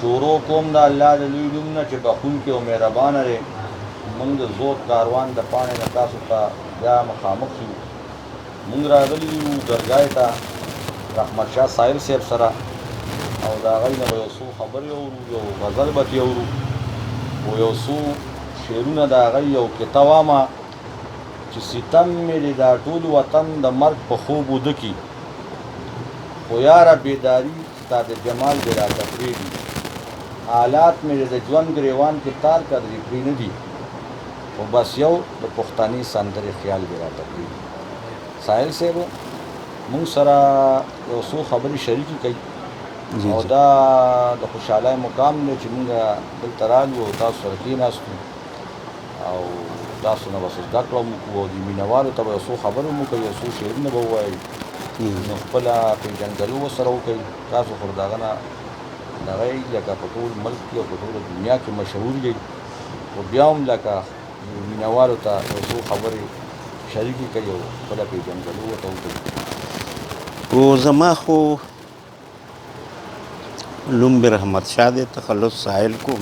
شروع کوم د الله د لوی نوم نه چې بخونکی او مهربانه دی. موږ د زود کاروان د پاڼې نه تاسو ته بیا مخامخ یو. موږ راغلي یو درګاه ته رحمت شاه سایل صاحب سره او د هغوی نه به یو څو خبرې اورو، یو غزل به ترې اورو، او یو څو شعرونه د هغوی یو کته وامه چې ستم مې د دا ټول وطن د مرګ په خوب وده کي، خو یاره بیداري ستا د جمال دې راته پرېږدي. حالات مې د ژوند ګریوان کې تار قدرې پرې نه دي، خو بس یو د پښتني سندرې خیال دې راته پرېږدي. سایل صاحب موږ سره یو څو خبرې شریکې کوي او دا د خوشحالۍ مقام دی چې موږ دلته رالو او تاسو سره کېناستو او تاسو نه به څه زده کړه مو کوو او د مینهوالو ته به یو څو خبرې مو کوي، یو څو شعرونه به ووایي، نو خپله پېژندګلو ورسره وکوي. تاسو خو د هغه نه دغه یې لکه په ټول ملک کې او په ټوله دنیا کې مشهور دی، خو بیا هم لکه مینهوالو ته یو څو خبرې شریکې کوي او خپله پېژندګلو ورته وکوي. خو زما خو لوم مې رحمت شاه دی، تخلص سایل کوم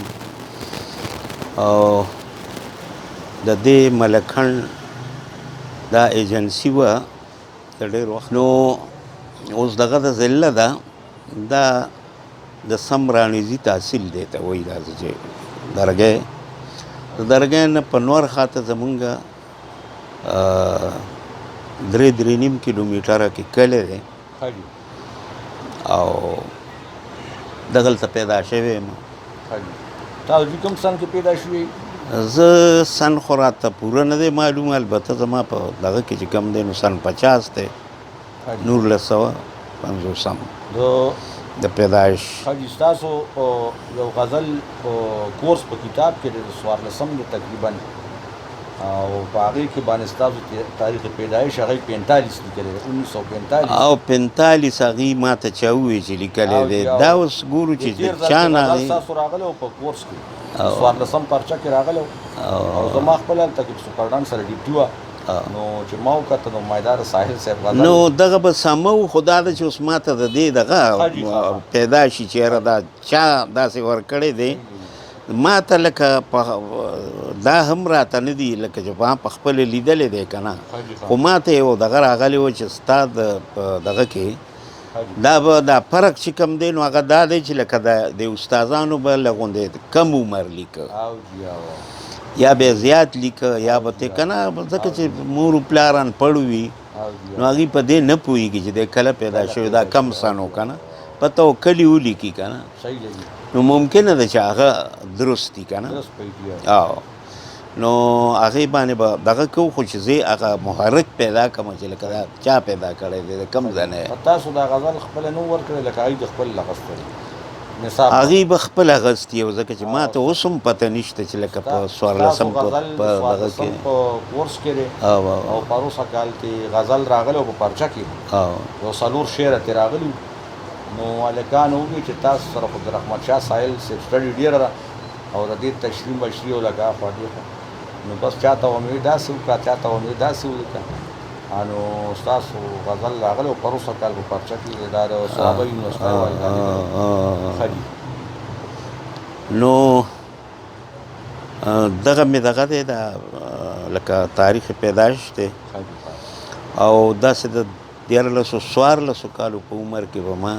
او د دې ملکخند دا ایجنسي وه د ډېر وخت. نو اوس دغه د ضلع ده دا د سم رانیزي تحصیل دی ته وایي، دا چې درګۍ د درګۍ نه په نور خواته زمونږ 3.5 کیلومیټره کې کلی دی او دغلته پیدا شوی یم. تاسو کوم سن کې پیدا شوي؟ زه سن خو راته پوره نه دی معلوم، البته زما په دغه کې چې کم دی نو سن 50 دی، 1950 د پیدایش. حاجي ستاسو یو غزل کورس په کتاب کې دی د 14 دی تقریبا، او په هغې کې باندې ستاسو تاریخ پیدایش هغې 45 لیکلی دی، 1945 او 45 هغې ما ته چا ووایي چې لیکلی دی. دا اوس ګورو چې د چا نه دی. ستاسو راغلی و په کورس کې 14 پرچه کې راغلی و او زما خپل هلته کې سوپرډان سره ډیپټي وه، نو چې ما وکته نو مایدار ساحل صاحب غزل نو دغه به سمه و، خو دا ده چې اوس ما ته د دې دغه پیدا شي چې یاره دا چا داسې ورکړی دی. ما ته لکه دا هم راته نه دي لکه چې ما په خپله لیدلی دی که نه، خو ما ته یو دغه راغلی و چې ستا په دغه کې دا به دا فرق چې کوم دی نو هغه دا دی چې لکه د استادانو به لغوندې کم عمر لیکه یا به زیات لیکه یا به ته که نه، ځکه چې مور و پلاران پړ وي نو هغوی په دې نه پوهېږي چې دی کله پیدا شوی، دا کم سن و که نه، پته و کلي ولیکي که نه، نو ممکنه ده چې هغه درست دي که نه. نو هغې باندې به دغه کوو، خو چې زه هغه محرک پیدا کړم چې لکه دا چا پیدا کړی دی، د کوم ځای نه تاسو دا غزل خپله نه ورکړی لکه هغوی د خپل اغوستی هغوی به خپل اغوستي یو، ځکه چې ما ته اوس هم پته نشته چې لکه په 14 په دغه کې په کورس کې دی او پروسه کال کې غزل راغلی او په پرچه کې یو 4 شعره ترې راغلي، نو هلکانو وویل چې تاسو سره خو د رحمت شاه سایل صاحب سټډي ډېره ده او د دې تشریح مشري او لکه اخوا دېخوا، نو بس چاته به مې داسې وکړه چاته به مې داسې ولیکه، نو ستاسو غزل راغلی او پروسه کال په پرچه کې دا د صحابه یونیورسټۍ والی ښه دي. نو دغه مې دغه دی دا لکه تاریخ پیدایش دی او داسې د 14 کالو په عمر کې به ما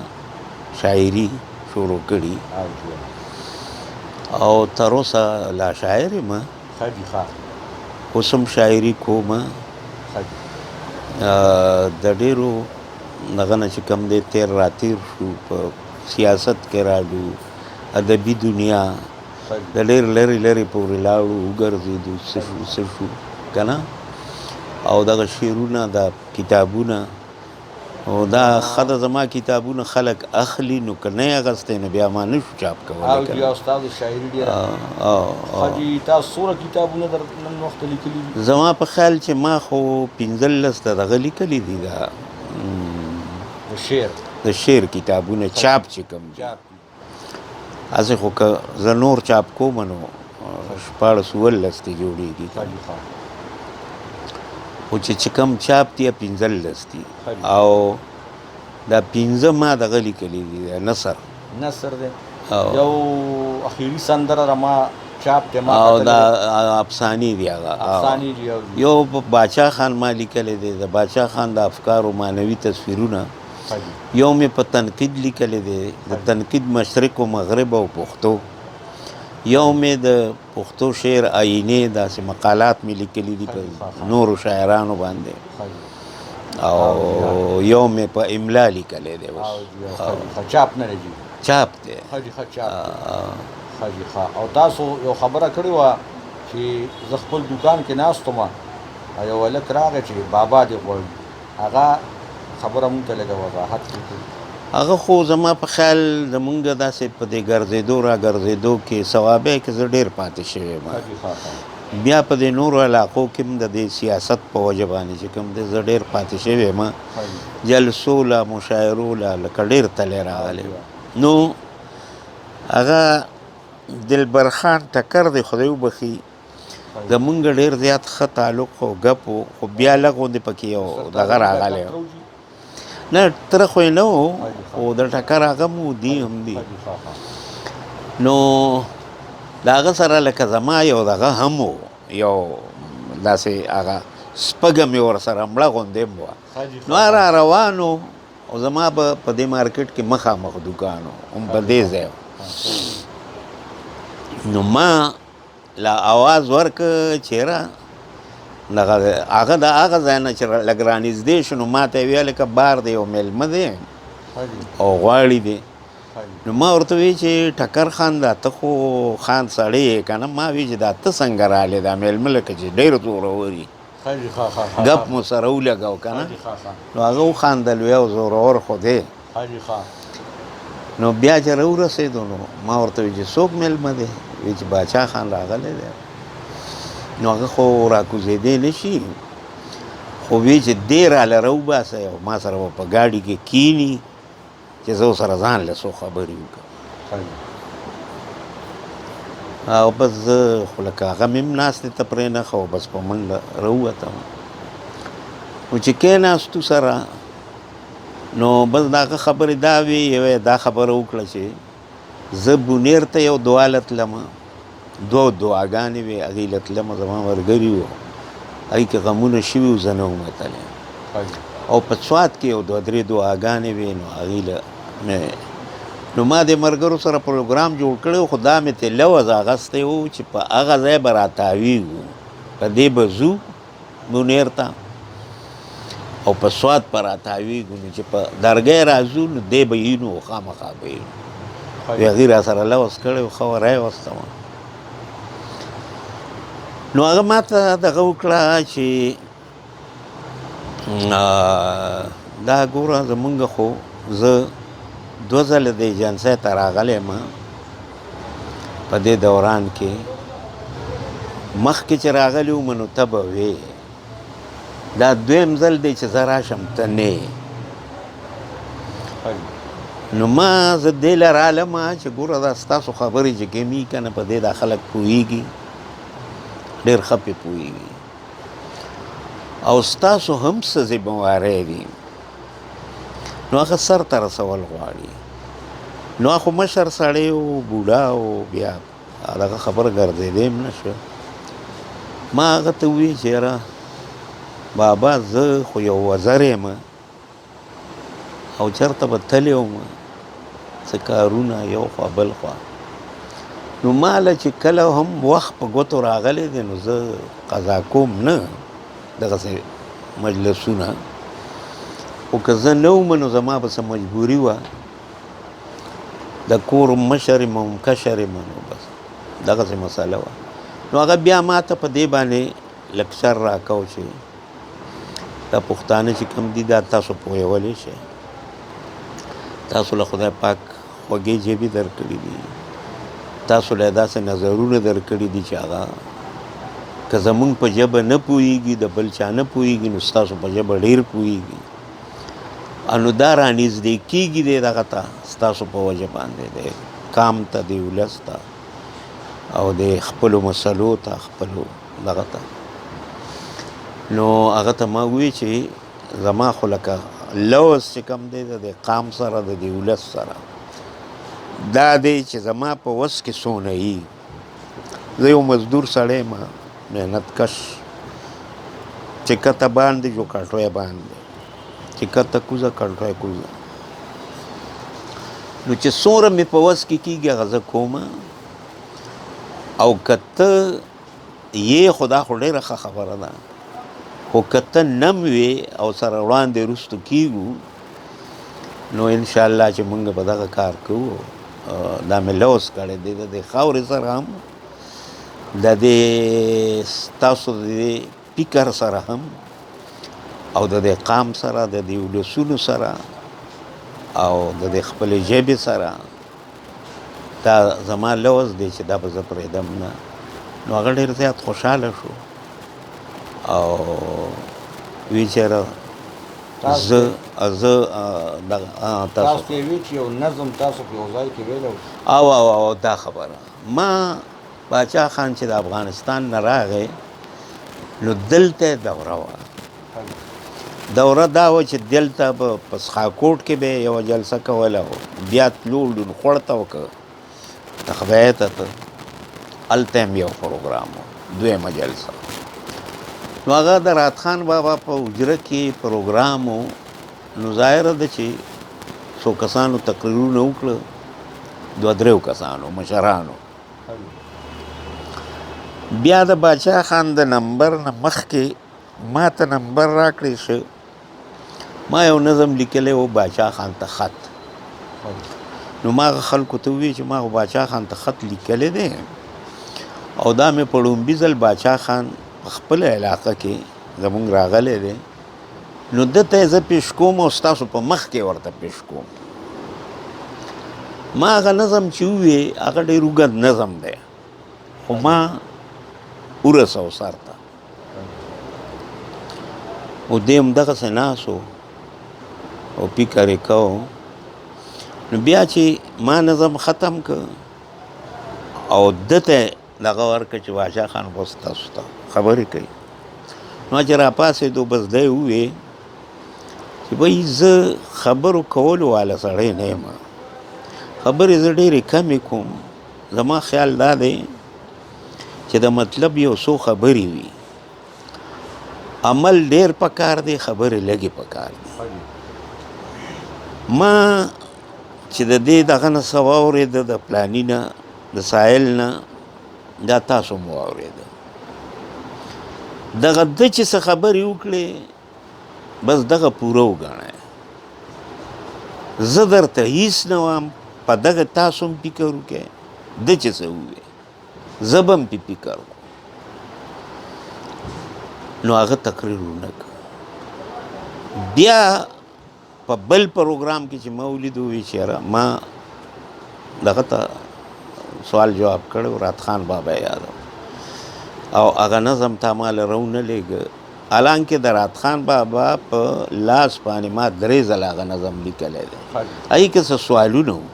شاعري شروع کړي او تر اوسه لا شاعر یم، اوس هم شاعري کوم. د ډېرو دغه نه چې کوم دی تیر راتیر شو، په سیاست کې راډو، ادبي دنیا د ډېر لرې لرې پورې لاړو، وګرځېدو، څه شو که نه، او دغه شعرونه دا کتابونه او دا ښه ده زما کتابونه خلک اخلي، نو که نه یې اخیستی نو بیا ما نه شو چاپ کولی. استاد شاعري ډېره حاجي تاسو څومره کتابونه نن وخته لیکلي دي؟ زما په خیال چې ما خو 15 د دغه لیکلي دي، دا د شعر کتابونه چاپ چې کوم دي. هسې خو که زه نور چاپ کوم نو 14-15 ته جوړېږي، خو چې کوم چاپ دي 15 دي او دا 15 ما دغه لیکلي دي، نثر دی یو اخیری سندره را ما چاپ دی ما او دا افسانې دي هغه افسانې دي یو باچا خان ما لیکلی دی د باچا خان د افکارو معنوي تصویرونه یو مې په تنقید لیکلی دی د تنقید مشرق و مغرب او پښتو یو مې د پښتو شعر آینې داسې مقالات مې لیکلي دي په نورو شاعرانو باندې او یو مې په املا لیکلی دی اوس چاپ نه دی چاپ دی او تاسو یو خبره کړې وه چې زه خپل دوکان کې ناست وم یو هلک راغی چې بابا دې غواړي هغه خبره مونږ ته لږه وضاحت وکړي هغه خو زما په خیال زمونږ داسې په دې ګرځېدو را ګرځېدو کې ثوابی کې زه ډېر پاتې شوی یم بیا په دې نورو علاقو کې هم د دې سیاست په وجه باندې چې کوم دی زه ډېر پاتې شوی یم جلسو له مشاعرو له لکه ډېر تللی راغلی نو هغه دلبر خان ټکر دی خدای وبخي زمونږ ډېر زیات ښه تعلق خو ګپ و خو بیا لږ غوندې پکې یو دغه راغلی نه تره خو یې نه و خو د ټکر هغه مو دي هم دي نو د هغه سره لکه زما یو دغه هم و یو داسې هغه سپږه مې ورسره مړه غوندې هم وه نو را روانو او زما به په دې مارکیټ کې مخامخ دوکان و هم په دې ځای نو ما لا آواز ورکړه چېره دغه هغه د هغه ځای نه چې لږ رانږدې شو نو ما ته یې ویل که بار دی یو میلمه دی او غواړي دی نو ما ورته وی چې ټکر خان دا ته خو خان سړی یې که نه ما وی چې دا ته څنګه راغلی دا میلمه لکه چې ډېر زورور وي ګپ مو سره ولګاو که نه نو هغه وخاندل وی او زورور خو دی نو بیا چې راورسېدو نو ما ورته وی چې څوک میلمه دی وی چې باچا خان راغلی دی نو هغه خو راکوزېدی نه شي خو وی چې دی راله راوباسه او ما سره به په ګاډي کې کینی چې زه سره ځان له څو خبرې وکړم او بس زه خو لکه هغه مې هم ناستې ته پرې نښه او بس په منډه راووتم نو چې کېناستو سره نو بس د هغه خبرې دا وې یوه دا خبره وکړه چې زه بونیر ته یو دعا له تلمه دوه دعاګانې وې هغې له تلمه زما ملګري وو هغې کې غمونه شوي وو زه نه وم وتلی او په سوات کې یو دوه درې دعاګانې وې نو هغې له نو ما د ملګرو سره پروګرام جوړ کړی و خو دا مې ته لوز اغستی و چې په هغه ځای به راتاویږو په دې به ځو بونیر ته او په سوات به راتاویږو نو چې په درګۍ راځو نو دی به یینو خامخا به یینو هغې را سره لوز کړی و ښه وری وستمه نو هغه ما ته دغه وکړه چې دا ګوره زمونږ خو زه دوه ځله د ایجنسۍ ته راغلی یم په دې دوران کې مخکې چې راغلی وم نو ته به وې دا دویم ځل دی چې زه راشم ته نه نو ما زه دې له رالم چې ګوره دا ستاسو خبرې چې کمي که نه په دې دا خلک پوهېږي ډېر ښه پې پوهېږي او ستاسو هم څه ذمهواری دي نو هغه سر ته رسول غواړي نو خو مشر سړی و بوډا و بیا دغه خبره ګرځېدی هم نه شوه ما هغه ته وویل چې یاره بابا زه خو یو وزر یم او چېرته به تللی وم څه کارونه یو خوا بل خوا نو ما له چې کله هم وخت په ګوتو راغلی دی نو زه قضا کوم نه دغسې مجلسونه خو که زه نه وم نو زما به څه مجبوري وه د کور مشر یم هم کشر یم نو بس دغسې مسله وه نو هغه بیا ما ته په دې باندې لکچر راکو چې دا پښتانه چې کوم دي دا تاسو پوهولی شئ تاسو له خدای پاک خوږې ژبې درکړي دي تاسو له داسې نظرونه درکړي دي چې هغه که زمونږ په ژبه نه پوهېږي د بل چا نه پوهېږي نو ستاسو په ژبه ډېر پوهېږي نو دا رانږدې کېږي دی دغه ته ستاسو په وجه باندې د کام ته د ولس ته او د خپلو مسلو ته خپلو دغه ته نو هغه ته ما وویل چې زما خو لکه لوز چې کوم دی د قام سره د دې ولس سره دا دی چې زما په وس کې څونه یي. زه یو مزدور سړی یم، محنت کش، چې کته باندې جو کټوی باندې، چې کته کوزه کټوی کوزه. نو چې څومره مې په وس کې کېږي هغه زه کوم. او که ته یې خو دا خو ډېره ښه خبره ده، خو که ته نم وې او سره وړاندې وروستو کېږو نو انشاءالله چې مونږ به دغه کار کوو. دا مې لوس کړی دی د دې خاورې سره هم، د دې ستاسو د دې فکر سره هم، او د دې قام سره، د دې ولسونو سره، او د دې خپلې ژبې سره. دا زما لوز دی چې دا به زه پرېږدم نه. نو هغه ډېر زیات خوشحاله شو او وی چېرې زه تاسو ته یې وی چې یو نظم تاسو په یو ځای کې ویلی او دا خبره ما باچا خان چې د افغانستان نه راغی نو دلته دوره وه. دوره دا وه چې دلته به په سخاکوټ کې به یوه جلسه کوله، بیا تلو لونخوړ ته وکړه، تخبیه ته ته هلته هم یو پروګرام و، دویمه جلسه. نو هغه د رات خان بابا په حجره کې پروګرام و. نو ظاهره ده چې څو کسانو تقریرونه وکړه، دوه درېو کسانو مشرانو. بیا د باچا خان د نمبر نه مخکې ما ته نمبر راکړی شه. ما یو نظم لیکلی و باچا خان ته خط. نو ما هغه خلکو ته وویل چې ما خو باچا خان ته خط لیکلی دی او دا مې په لومبي ځل باچا خان په خپله علاقه کې زمونږ راغلی دی، نو ده ته یې زه پیش کوم او ستاسو په مخ کې ورته پیش کوم. ما هغه نظم چې ووی هغه ډېر اوږد نظم دی، خو ما ورسو سر ته او دی همدغسې ناست و او فکر یې کوو. نو بیا چې ما نظم ختم که او ده ته دغه ورکړه چې باچا خان اوس تاسو ته خبرې کوي. نو چې راپاڅېدو بس دی ووی چې بهی زه خبرو کولو والا سړی نه یم، خبرې زه ډېرې کمې کوم. زما خیال دا دی چې د مطلب یو څو خبرې وي، عمل ډېر پکار دی، خبرې لږې پکار دی. ما چې د دې دغه نه څه واورېده د پلاني نه، د سایل نه، دا تاسو مو واورېده. دغه ده چې څه خبرې وکړې بس دغه پوره وګڼئ. زه درته هیڅ نه وایم، په دغه تاسو هم فکر وکړئ، ده چې څه ووایي زه به هم پې فکر وکړم. نو هغه تقریر ونه کړ. بیا په بل پروګرام کې چې ما ولیدو وی چې یاره ما دغه ته سوال جواب کړی رات خان بابا یادو او هغه نظم تا ما له رونه لېږه. حالانکه د رات خان بابا په لاس باندې ما درې ځله هغه نظم لیکلی دی. هغې کې څه سوالونه وو،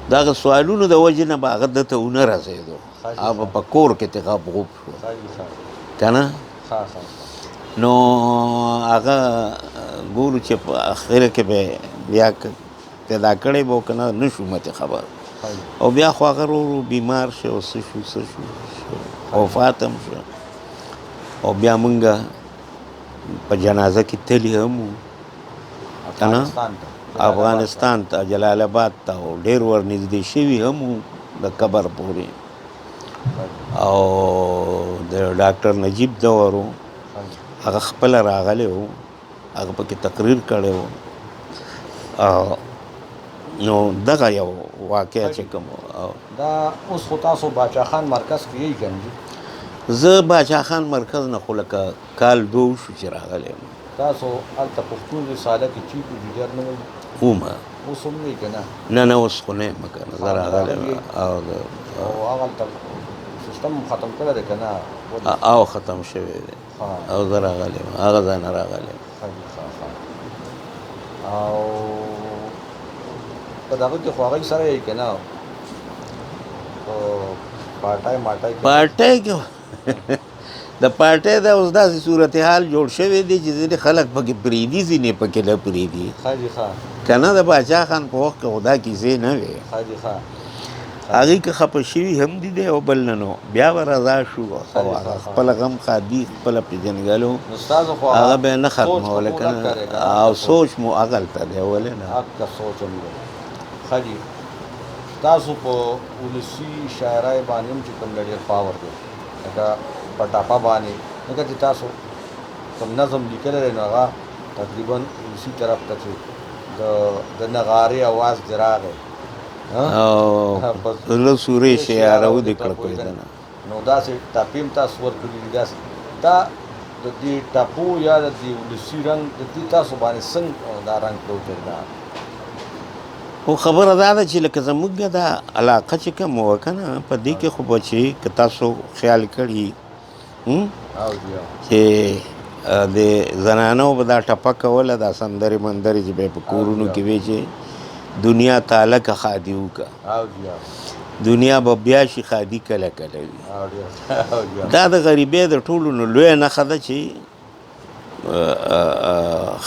د هغه سوالونو د وجې نه به هغه ده ته ونه رسېدو، هغه به په کور کې تې غپ غوپ شو که نه. نو هغه ګورو چې په اخره کې به بیا پیدا کړی به که نه نشو متې خبر. او بیا خو هغه ورو بیمار شو او څه شو وفات هم شو. او بیا مونږ په جنازه کې تلي هم وو که نه، افغانستان ته، جلال آباد ته، او ډېر ورنږدې شوي هم وو د قبر پورې. او د ډاکټر نجیب دور و، هغه خپله راغلی و، هغه پکې تقریر کړی و. نو دغه یو واقعه چې کوم دا اوس خو تاسو باچا خان مرکز کې یې که نه؟ زه باچا خان مرکز نه خو لکه کال دوه وشو چې راغلی یم. تاسو هلته پښتون رساله کې چیف ویډیټر نه وئ؟ ومه. اوس هم نه یې که نه؟ نه اوس خو نه یم که نه، زه راغلی یم. او هغه هلته سیستم ختم کړی دی که نه؟ او ختم شوی دی او زه راغلی یم، هغه ځای نه راغلی یم. او په دغه کې خو هغوی سره یې که نه؟ پارټۍ مارټۍ پارټۍ کې د پارټۍ دا اوس داسې صورتحال جوړ شوی دی چې ځینې خلک پکې پرېږدي ځینې پکې نه پرېږدي که نه د باچا خان په وخت کې خو دا کیسې نه وې هغې که خفه شوي هم دي دی او بل نه نو بیا به رضا شو خپله غم خادي خپله پېژنګلو هغه به یې نه ختموله که نه او سوچ مو هغلته دی ولې نه تاسو په ولسي شاعرۍ باندې هم چې کوم ډېر پاور دی لکه په ټاپه باندې لکه چې تاسو کوم نظم لیکلی دی نو هغه تقریبا ولسي طرف ته چې د نغارې اواز دې راغی زړه سورې شیاره ودې کړه کویدنه نو داسې ټاپې هم تاسو ورکړي دي داسې دا د دې ټاپو یا د دې ولسي رنګ د دې تاسو باندې څنګه دا رنګ پروت دی خو خبره دا ده چې لکه زموږ دا علاقه چې کوم وه که نه په دې کې خو به چې که تاسو خیال کړي چې د زنانو به دا ټپه کوله دا سندرې مندرې چې به یې په کورونو کې وې چې دنیا تاله که خادي وکړه دنیا به بیا شي خادي کله کله وي دا د غریبۍ د ټولو نو لویه نښه ده چې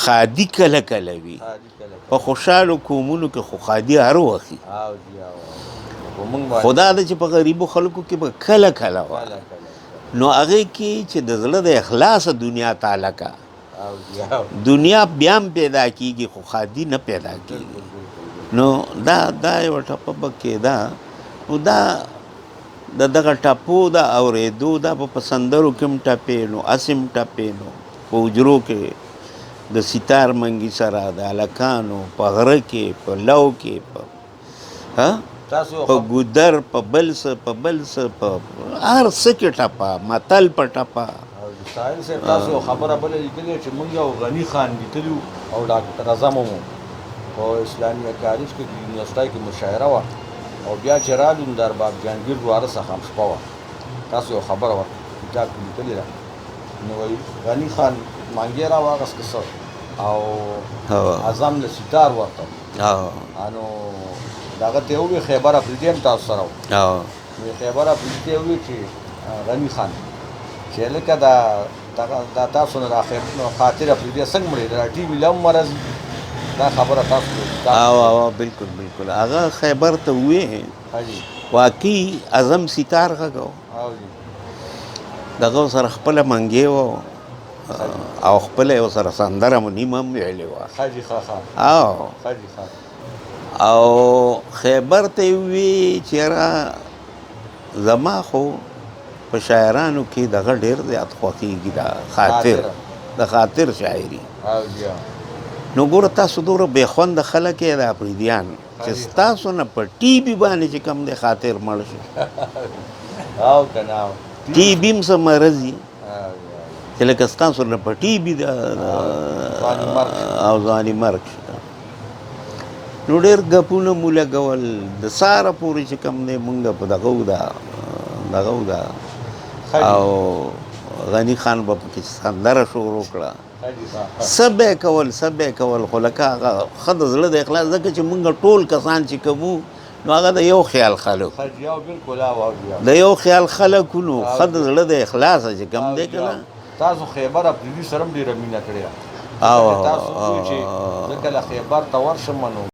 خادي کله کله وي په خوشحالو قومونو کې خو خادي هر وخت وي خو دا ده چې په غریبو خلکو کې به کله کله وه نو هغې کې چې د زړه د اخلاصه دنیا تعالی کا دنیا بیا هم پیدا کېږي خو خادي نه پیدا کېږي نو دا یوه ټپه به کېده نو دا د دغه ټپو د اورېدو دا په سندرو کې هم ټپې نو هسې هم ټپې نو په حجرو کې د ستار منګي سره د هلکانو په غره کې په لو کې په ګودر په بل څه په هر څه کې ټپه متل په ټپه سایل صاحب تاسو خبره بله لیکلې چې موږ یو غني خان لیدلي او ډاکټر اعظم هم په اسلامي کالج کې یونیورسټۍ کې مشاعره وه او بیا چې رالو نو د ارباب جهانګیر واره څخه هم شپه وه تاسو یو خبره وه کتاب کې لیکلې ده نو وایي غني خان مانګې راواغست که څه او اعظم له ستار ورته نو دغه ته ووایي خیبر افریدي هم تاسو سره و خیبر افریدي ته ووایي چې غني خان چې لکه دا تاسو نه خاطر افریدي څنګه مړې دا ټي وي له هم مرضي دا خبره تاسو بالکل هغه خیبر ته ووایي واقعي اعظم ستار غږ دغه سره خپله منګې وه او خپله یو سره سندره مو نیمه هم ویلې وه او خیبر ته یې ووایي چې یاره زما خو په شاعرانو کې دغه ډېر زیات خوښېږي د خاطر شاعري نو ګوره تاسو دومره بې خونده خلک یې د افریدیان چې ستاسو نه په ټي بي باندې چې کوم دی خاطر مړ شي ټي بي هم څه مرض وي چې لکه ستاسو نه په ټي بي او ځواني مرګ شي نو ډېر ګپونه مو لګول د ساره پورې چې کوم دی مونږ په دغه وده او غني خان به پکې سندره شروع کړه څه به یې کول خو لکه هغه ښه د زړه د اخلاص ځکه چې مونږ ټول کسان چې کوو نو هغه د یو خیال خلک د یو خیال خلکو نو ښه د زړه د اخلاصه چې کوم دی که نه تاسو خیبر افریدي سره هم ډېره مینه کړې ده تاسو وایي چې زه کله خیبر ته ورشم نو